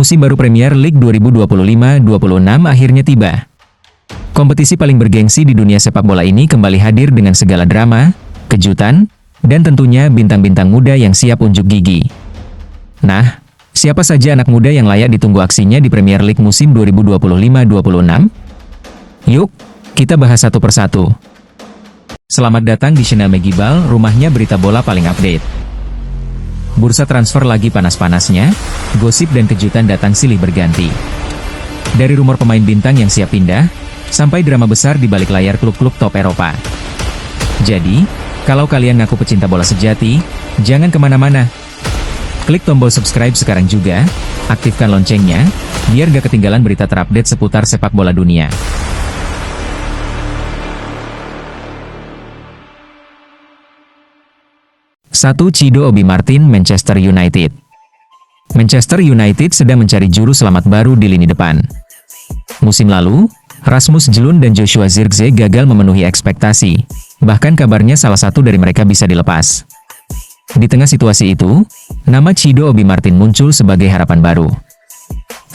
Musim baru Premier League 2025-26 akhirnya tiba. Kompetisi paling bergengsi di dunia sepak bola ini kembali hadir dengan segala drama, kejutan, dan tentunya bintang-bintang muda yang siap unjuk gigi. Nah, siapa saja anak muda yang layak ditunggu aksinya di Premier League musim 2025-26? Yuk, kita bahas satu persatu. Selamat datang di channel Megibal, rumahnya berita bola paling update. Bursa transfer lagi panas-panasnya, gosip dan kejutan datang silih berganti. Dari rumor pemain bintang yang siap pindah, sampai drama besar di balik layar klub-klub top Eropa. Jadi, kalau kalian ngaku pecinta bola sejati, jangan kemana-mana. Klik tombol subscribe sekarang juga, aktifkan loncengnya, biar gak ketinggalan berita terupdate seputar sepak bola dunia. Satu Chido Obi Martin, Manchester United. Manchester United sedang mencari juru selamat baru di lini depan. Musim lalu, Rasmus Højlund dan Joshua Zirkzee gagal memenuhi ekspektasi. Bahkan kabarnya salah satu dari mereka bisa dilepas. Di tengah situasi itu, nama Chido Obi Martin muncul sebagai harapan baru.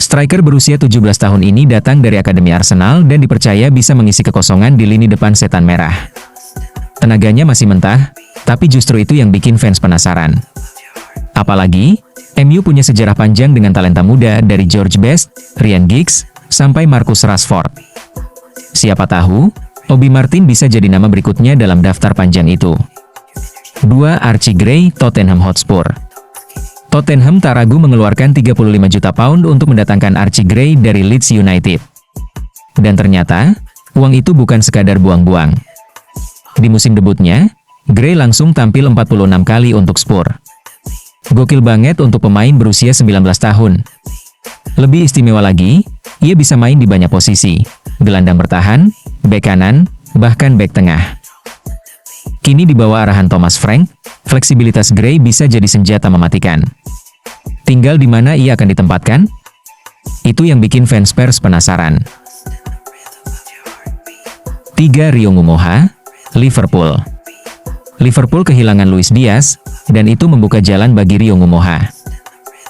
Striker berusia 17 tahun ini datang dari Akademi Arsenal dan dipercaya bisa mengisi kekosongan di lini depan setan merah. Tenaganya masih mentah, tapi justru itu yang bikin fans penasaran. Apalagi, MU punya sejarah panjang dengan talenta muda dari George Best, Ryan Giggs, sampai Marcus Rashford. Siapa tahu, Obi Martin bisa jadi nama berikutnya dalam daftar panjang itu. 2. Archie Gray, Tottenham Hotspur. Tottenham tak ragu mengeluarkan 35 juta pound untuk mendatangkan Archie Gray dari Leeds United. Dan ternyata, uang itu bukan sekadar buang-buang. Di musim debutnya, Gray langsung tampil 46 kali untuk Spurs. Gokil banget untuk pemain berusia 19 tahun. Lebih istimewa lagi, ia bisa main di banyak posisi, gelandang bertahan, bek kanan, bahkan bek tengah. Kini di bawah arahan Thomas Frank, fleksibilitas Gray bisa jadi senjata mematikan. Tinggal di mana ia akan ditempatkan? Itu yang bikin fans Spurs penasaran. 3. Rio Ngumoha, Liverpool. Liverpool kehilangan Luis Diaz, dan itu membuka jalan bagi Rio Ngumoha.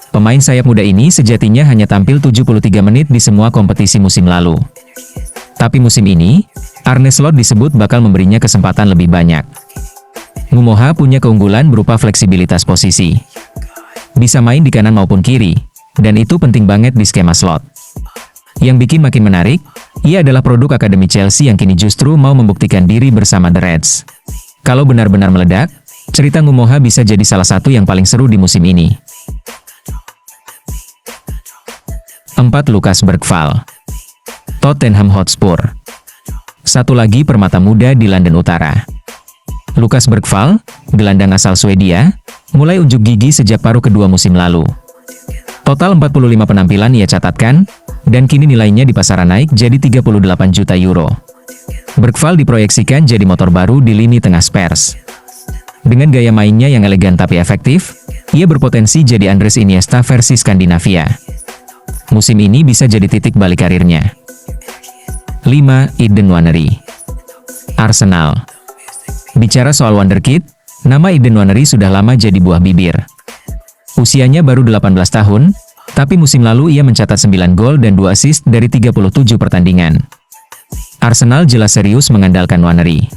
Pemain sayap muda ini sejatinya hanya tampil 73 menit di semua kompetisi musim lalu. Tapi musim ini, Arne Slot disebut bakal memberinya kesempatan lebih banyak. Ngumoha punya keunggulan berupa fleksibilitas posisi. Bisa main di kanan maupun kiri, dan itu penting banget di skema Slot. Yang bikin makin menarik, ia adalah produk Akademi Chelsea yang kini justru mau membuktikan diri bersama The Reds. Kalau benar-benar meledak, cerita Ngumoha bisa jadi salah satu yang paling seru di musim ini. 4. Lucas Bergvall, Tottenham Hotspur. Satu lagi permata muda di London Utara. Lucas Bergvall, gelandang asal Swedia, mulai unjuk gigi sejak paruh kedua musim lalu. Total 45 penampilan ia catatkan, dan kini nilainya di pasaran naik jadi 38 juta euro. Bergvall diproyeksikan jadi motor baru di lini tengah Spurs. Dengan gaya mainnya yang elegan tapi efektif, ia berpotensi jadi Andres Iniesta versi Skandinavia. Musim ini bisa jadi titik balik karirnya. 5. Eden Nwaneri, Arsenal. Bicara soal wonderkid, nama Eden Nwaneri sudah lama jadi buah bibir. Usianya baru 18 tahun, tapi musim lalu ia mencatat 9 gol dan 2 assist dari 37 pertandingan. Arsenal jelas serius mengandalkan Nwaneri.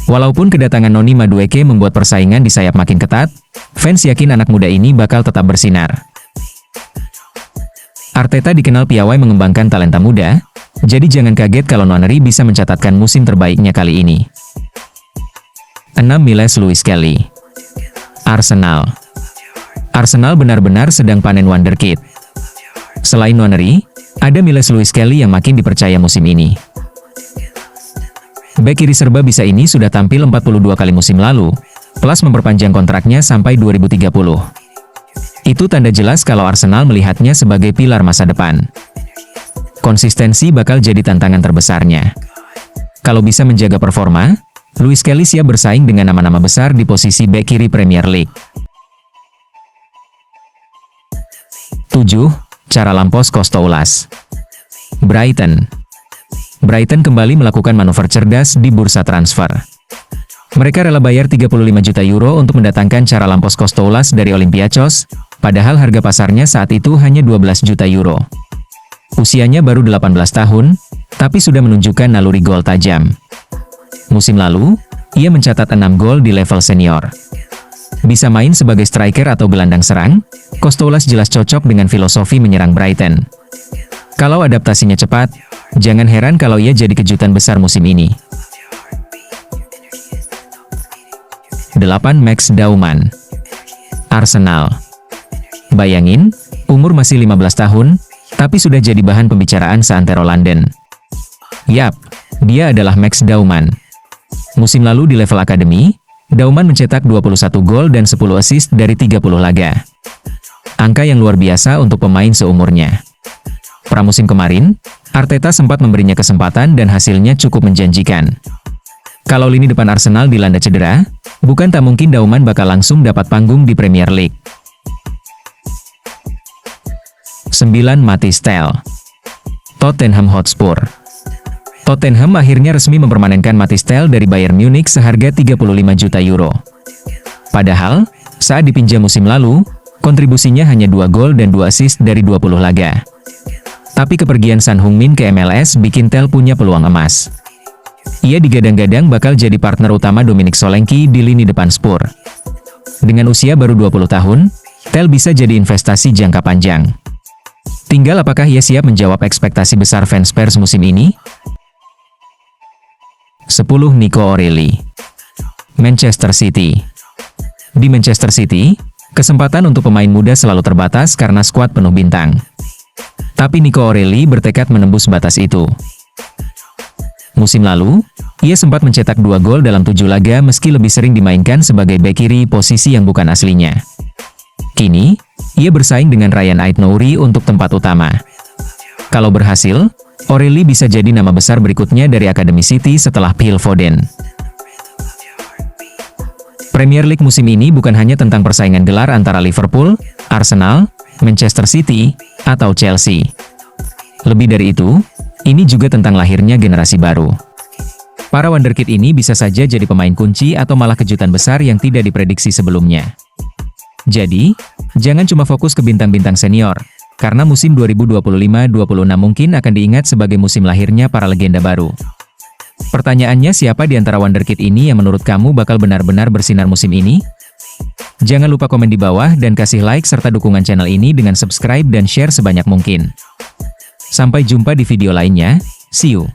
Walaupun kedatangan Noni Madueke membuat persaingan di sayap makin ketat, fans yakin anak muda ini bakal tetap bersinar. Arteta dikenal piawai mengembangkan talenta muda, jadi jangan kaget kalau Nwaneri bisa mencatatkan musim terbaiknya kali ini. 6. Miles Lewis Kelly, Arsenal. Arsenal benar-benar sedang panen wonderkid. Selain Nwaneri, ada Miles Lewis Kelly yang makin dipercaya musim ini. Bek kiri serba bisa ini sudah tampil 42 kali musim lalu, plus memperpanjang kontraknya sampai 2030. Itu tanda jelas kalau Arsenal melihatnya sebagai pilar masa depan. Konsistensi bakal jadi tantangan terbesarnya. Kalau bisa menjaga performa, Lewis Kelly siap bersaing dengan nama-nama besar di posisi bek kiri Premier League. 7. Cara Lampos Kostoulas, Brighton. Brighton kembali melakukan manuver cerdas di bursa transfer. Mereka rela bayar 35 juta euro untuk mendatangkan Cara Lampos Kostoulas dari Olympiacos, Padahal harga pasarnya saat itu hanya 12 juta euro. Usianya baru 18 tahun, tapi sudah menunjukkan naluri gol tajam. Musim lalu, ia mencatat 6 gol di level senior. Bisa main sebagai striker atau gelandang serang, Costoulas jelas cocok dengan filosofi menyerang Brighton. Kalau adaptasinya cepat, jangan heran kalau ia jadi kejutan besar musim ini. 8. Max Dauman, Arsenal. Bayangin, umur masih 15 tahun, tapi sudah jadi bahan pembicaraan seantero London. Yap, dia adalah Max Dauman. Musim lalu di level akademi, Dauman mencetak 21 gol dan 10 assist dari 30 laga. Angka yang luar biasa untuk pemain seumurnya. Pramusim kemarin, Arteta sempat memberinya kesempatan dan hasilnya cukup menjanjikan. Kalau lini depan Arsenal dilanda cedera, bukan tak mungkin Dauman bakal langsung dapat panggung di Premier League. 9. Mathys Tel, Tottenham Hotspur. Tottenham akhirnya resmi mempermanenkan Mathys Tel dari Bayern Munich seharga 35 juta euro. Padahal, saat dipinjam musim lalu, kontribusinya hanya 2 gol dan 2 assist dari 20 laga. Tapi kepergian Son Heung-min ke MLS bikin Tel punya peluang emas. Ia digadang-gadang bakal jadi partner utama Dominic Solanke di lini depan Spur. Dengan usia baru 20 tahun, Tel bisa jadi investasi jangka panjang. Tinggal apakah ia siap menjawab ekspektasi besar fans Spurs musim ini? 10. Nico O'Reilly, Manchester City. Di Manchester City, kesempatan untuk pemain muda selalu terbatas karena skuad penuh bintang. Tapi Nico O'Reilly bertekad menembus batas itu. Musim lalu, ia sempat mencetak 2 gol dalam 7 laga meski lebih sering dimainkan sebagai bek kiri, posisi yang bukan aslinya. Kini, ia bersaing dengan Ryan Ait-Nouri untuk tempat utama. Kalau berhasil, O'Reilly bisa jadi nama besar berikutnya dari Akademi City setelah Phil Foden. Premier League musim ini bukan hanya tentang persaingan gelar antara Liverpool, Arsenal, Manchester City, atau Chelsea. Lebih dari itu, ini juga tentang lahirnya generasi baru. Para wonderkid ini bisa saja jadi pemain kunci atau malah kejutan besar yang tidak diprediksi sebelumnya. Jadi, jangan cuma fokus ke bintang-bintang senior, karena musim 2025-26 mungkin akan diingat sebagai musim lahirnya para legenda baru. Pertanyaannya, siapa di antara wonderkid ini yang menurut kamu bakal benar-benar bersinar musim ini? Jangan lupa komen di bawah dan kasih like serta dukungan channel ini dengan subscribe dan share sebanyak mungkin. Sampai jumpa di video lainnya, see you!